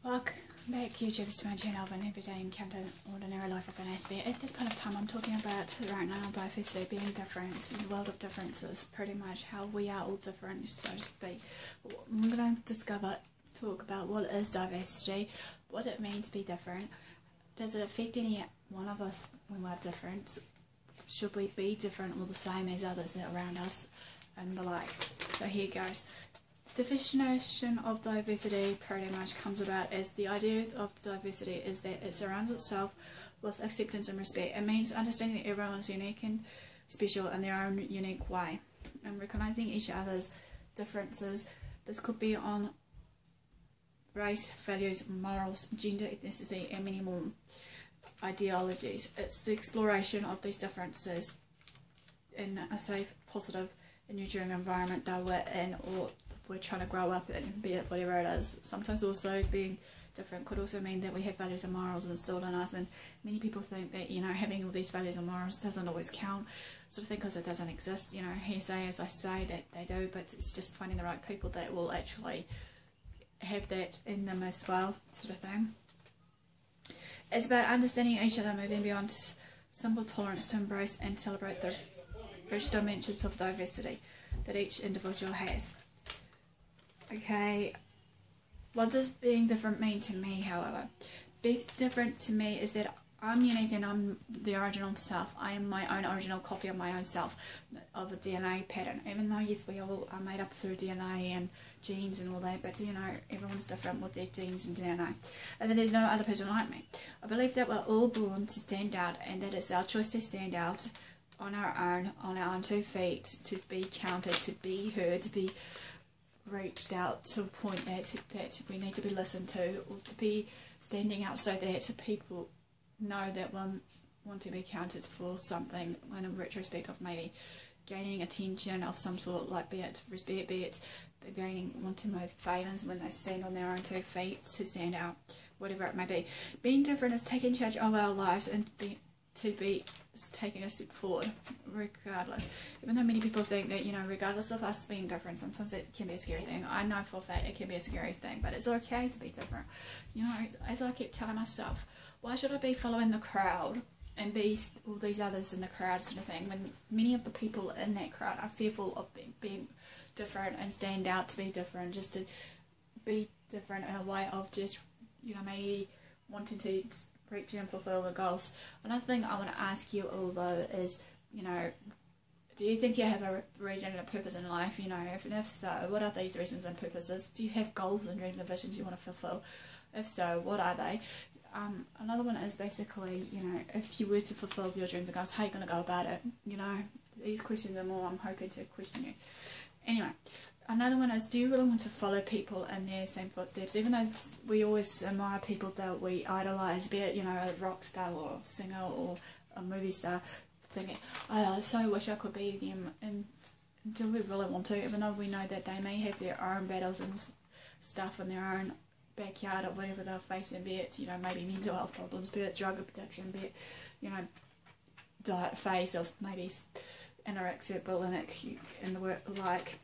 Welcome back, YouTubers, to my channel of an everyday encounter, ordinary life of an aspect. At this point of time, I'm talking about right now diversity, being different, the world of differences, pretty much how we are all different, so to speak. I'm going to talk about what is diversity, what it means to be different. Does it affect any one of us when we're different? Should we be different or the same as others around us, and the like? So here goes. Definition of diversity pretty much comes about as the idea of diversity is that it surrounds itself with acceptance and respect. It means understanding that everyone is unique and special in their own unique way, and recognizing each other's differences. This could be on race, values, morals, gender, ethnicity, and many more ideologies. It's the exploration of these differences in a safe, positive, and nurturing environment that we're in or we're trying to grow up in, be it whatever it is. Sometimes also being different could also mean that we have values and morals instilled in us, and many people think that, you know, having all these values and morals doesn't always count, sort of thing, because it doesn't exist. You know, hearsay, as I say, that they do, but it's just finding the right people that will actually have that in them as well, sort of thing. It's about understanding each other, moving beyond simple tolerance to embrace and celebrate the rich dimensions of diversity that each individual has. Okay, what does being different mean to me, however? Being different to me is that I'm unique and I'm the original self. I am my own original copy of my own self, of a DNA pattern. Even though, yes, we all are made up through DNA and genes and all that, but, you know, everyone's different with their genes and DNA. And then there's no other person like me. I believe that we're all born to stand out, and that it's our choice to stand out on our own 2 feet, to be counted, to be heard, to be reached out to a point that we need to be listened to, or to be standing out so that people know that we want to be counted for something, in a retrospect of maybe gaining attention of some sort, like be it respect, be it want to move famous when they stand on their own 2 feet, to stand out, whatever it may be. Being different is taking charge of our lives and taking a step forward, regardless. Even though many people think that, you know, regardless of us being different, sometimes it can be a scary thing. I know for a fact it can be a scary thing, but it's okay to be different. You know, as I keep telling myself, why should I be following the crowd and be all these others in the crowd, sort of thing, when many of the people in that crowd are fearful of being different and stand out to be different, just to be different in a way of just, you know, maybe wanting to reach and fulfill the goals. Another thing I want to ask you all, though, is, you know, do you think you have a reason and a purpose in life? You know, if so, what are these reasons and purposes? Do you have goals and dreams and visions you want to fulfill? If so, what are they? Another one is basically, you know, if you were to fulfill your dreams and goals, how are you going to go about it? You know, these questions are more I'm hoping to question you. Anyway, another one is, do you really want to follow people in their same footsteps? Even though we always admire people that we idolise, be it, you know, a rock star or a singer or a movie star, thinking, oh, I so wish I could be them, and do we really want to, even though we know that they may have their own battles and stuff in their own backyard or whatever they're facing, be it, you know, maybe mental health problems, be it drug addiction, be it, you know, diet phase of maybe anorexia, bulimic, and the work like.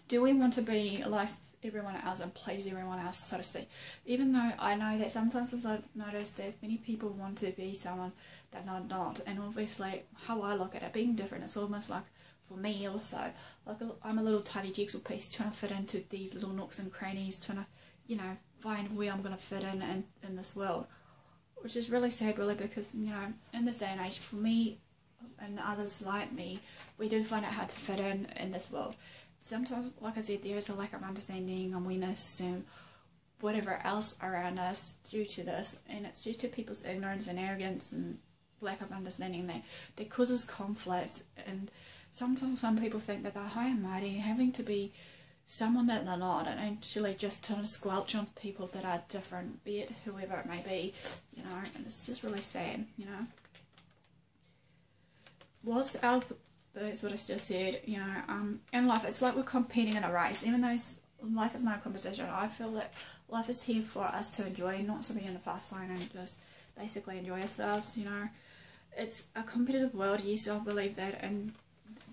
Do we want to be like everyone else and please everyone else, so to speak? Even though I know that sometimes I've noticed that many people want to be someone that they're not, and obviously how I look at it, being different, it's almost like, for me also, like I'm a little tiny jigsaw piece trying to fit into these little nooks and crannies, trying to, you know, find where I'm going to fit in this world, which is really sad, really, because, you know, in this day and age, for me and others like me, we do find it hard to fit in this world. Sometimes, like I said, there is a lack of understanding, awareness, and whatever else around us due to this, and it's due to people's ignorance and arrogance and lack of understanding that causes conflict. And sometimes some people think that they're high and mighty, having to be someone that they're not, and actually just trying to squelch on people that are different, be it whoever it may be, you know, and it's just really sad, you know. That's what I just said, you know, in life it's like we're competing in a race. Even though life is no competition, I feel that life is here for us to enjoy, not to be in the fast lane and just basically enjoy ourselves, you know. It's a competitive world, yes, I believe that, and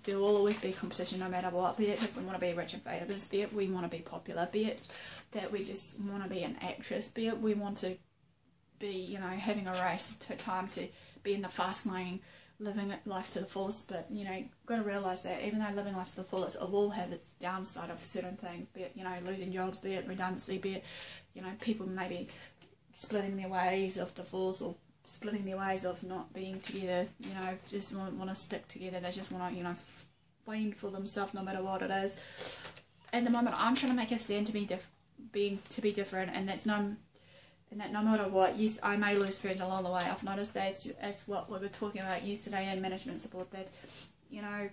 there will always be competition no matter what, be it if we want to be rich and famous, be it we want to be popular, be it that we just want to be an actress, be it we want to be, you know, having a race to time to be in the fast lane, living life to the fullest. But, you know, got to realise that even though living life to the fullest, it will have its downside of certain things, be it, you know, losing jobs, be it redundancy, be it, you know, people maybe splitting their ways of divorce, or splitting their ways of not being together, you know, just want to stick together. They just want to, you know, find for themselves no matter what it is. At the moment, I'm trying to make a stand to be different, and that's no matter what. Yes, I may lose friends along the way. I've noticed that as what we were talking about yesterday in management support, that, you know,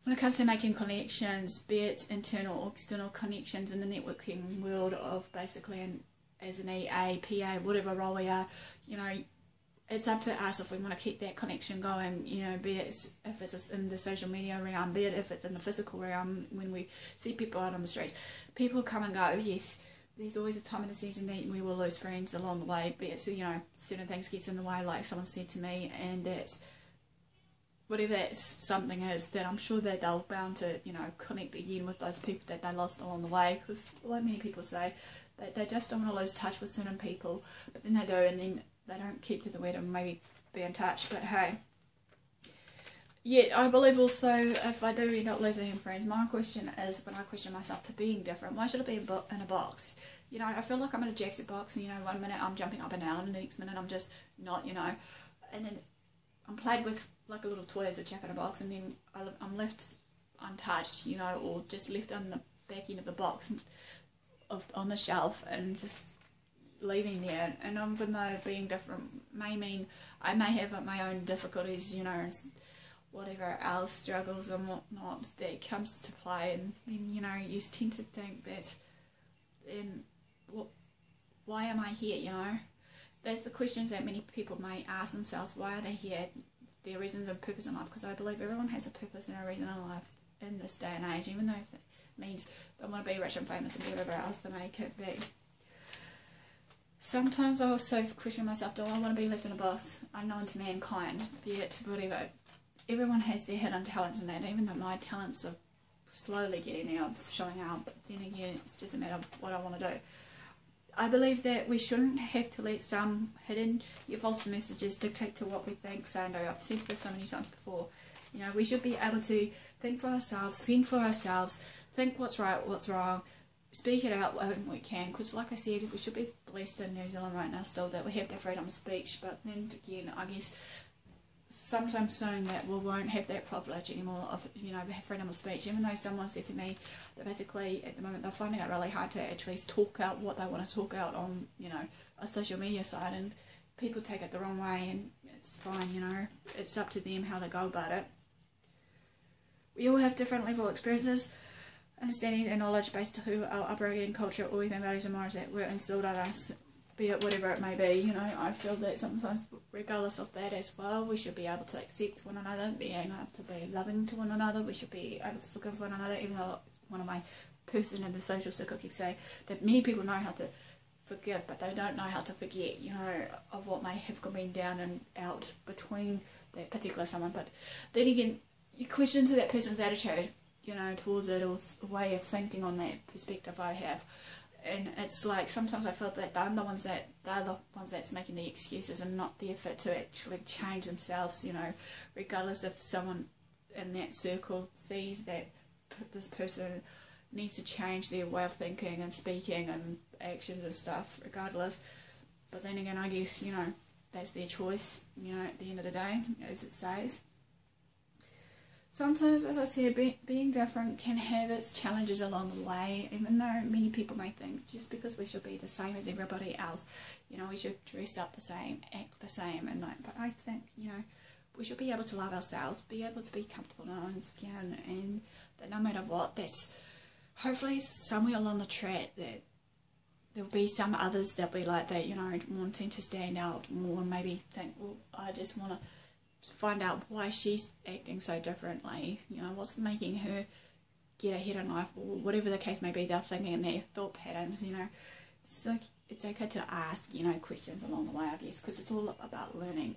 when it comes to making connections, be it internal or external connections in the networking world of basically as an EA, PA, whatever role we are, you know, it's up to us if we want to keep that connection going, you know, be it if it's in the social media realm, be it if it's in the physical realm, when we see people out on the streets. People come and go, yes, there's always a time in the season that we will lose friends along the way, be it, you know, certain things gets in the way, like someone said to me, and it's, whatever that something is, that I'm sure that they'll bound to, you know, connect again with those people that they lost along the way, because like many people say, they just don't want to lose touch with certain people, but then they do, and then they don't keep to the word and maybe be in touch. But hey, yeah, I believe also if I do end up losing friends, my question is, when I question myself to being different, why should it be in a box? You know, I feel like I'm in a jackset box, and, you know, one minute I'm jumping up and down, and the next minute I'm just not, you know, and then I'm played with like a little toy as a jack in a box, and then I'm left untouched, you know, or just left on the back end of the box on the shelf, and just leaving there. And even though being different may mean I may have my own difficulties, you know, and whatever else, struggles and whatnot that comes to play, and then, you know, you tend to think that, then why am I here, you know? That's the questions that many people may ask themselves. Why are they here? Their reasons and purpose in life, because I believe everyone has a purpose and a reason in life in this day and age, even though if it means they want to be rich and famous and whatever else they make it be. Sometimes I also question myself, do I want to be left in a box unknown to mankind, be it whatever. Everyone has their hidden talents in that, even though my talents are slowly getting out, showing out, but then again, it's just a matter of what I want to do. I believe that we shouldn't have to let some hidden yet false messages dictate to what we think, say and do. I've said this so many times before. You know, we should be able to think for ourselves, think what's right, what's wrong, speak it out when we can, because like I said, we should be blessed in New Zealand right now still that we have that freedom of speech, but then again, I guess sometimes soon that we won't have that privilege anymore of, you know, freedom of speech. Even though someone said to me that basically at the moment they're finding it really hard to actually talk out what they want to talk out on, you know, a social media side, and people take it the wrong way, and it's fine, you know, it's up to them how they go about it. We all have different level experiences, understanding and knowledge based on who our upbringing, culture, or even values and morals that were instilled on us, be it whatever it may be. You know, I feel that sometimes, regardless of that as well, we should be able to accept one another, being able to be loving to one another, we should be able to forgive one another, even though one of my person in the social circle keeps saying that many people know how to forgive, but they don't know how to forget, you know, of what may have been down and out between that particular someone. But then again, you question to that person's attitude, you know, towards it, or a way of thinking on that perspective I have. And it's like, sometimes I feel that they're the ones that's making the excuses and not the effort to actually change themselves, you know, regardless if someone in that circle sees that this person needs to change their way of thinking and speaking and actions and stuff, regardless. But then again, I guess, you know, that's their choice, you know, at the end of the day, as it says. Sometimes, as I said, being different can have its challenges along the way, even though many people may think just because we should be the same as everybody else, you know, we should dress up the same, act the same, and like, but I think, you know, we should be able to love ourselves, be able to be comfortable in our own skin, and that no matter what, that's hopefully somewhere along the track that there'll be some others that'll be like that, you know, wanting to stand out more and maybe think, well, I just want to find out why she's acting so differently, you know, what's making her get ahead in life, or whatever the case may be, they're thinking in their thought patterns, you know. It's like, it's okay to ask, you know, questions along the way, I guess, because it's all about learning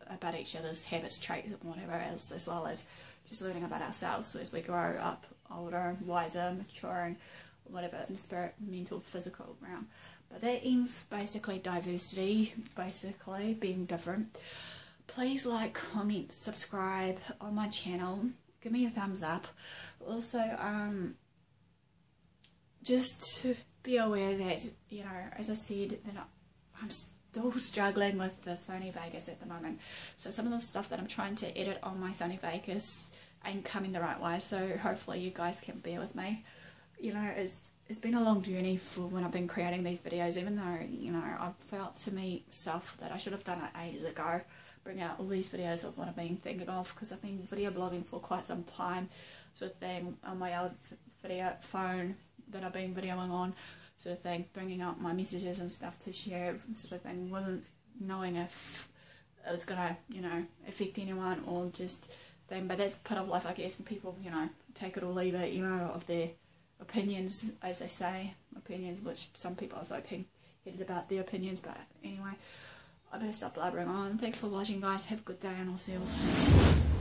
about each other's habits, traits, and whatever else, as well as just learning about ourselves. So as we grow up older, wiser, maturing, whatever, in the spirit, mental, physical realm. But that ends basically diversity, basically being different. Please like, comment, subscribe on my channel. Give me a thumbs up. Also, just to be aware that, you know, as I said, that I'm still struggling with the Sony Vegas at the moment. So some of the stuff that I'm trying to edit on my Sony Vegas ain't coming the right way. So hopefully you guys can bear with me. You know, it's been a long journey for when I've been creating these videos, even though, you know, I've felt to myself that I should have done it ages ago. Bring out all these videos of what I've been thinking of, because I've been video blogging for quite some time, sort of thing, on my old video phone that I've been videoing on, sort of thing, bringing up my messages and stuff to share, sort of thing. Wasn't knowing if it was gonna, you know, affect anyone or just thing, but that's part of life, I guess, and people, you know, take it or leave it, you know, of their opinions, as they say, opinions, which some people are so pig-headed about their opinions. But anyway, I better stop blabbering on. Thanks for watching, guys. Have a good day, and I'll see you all soon.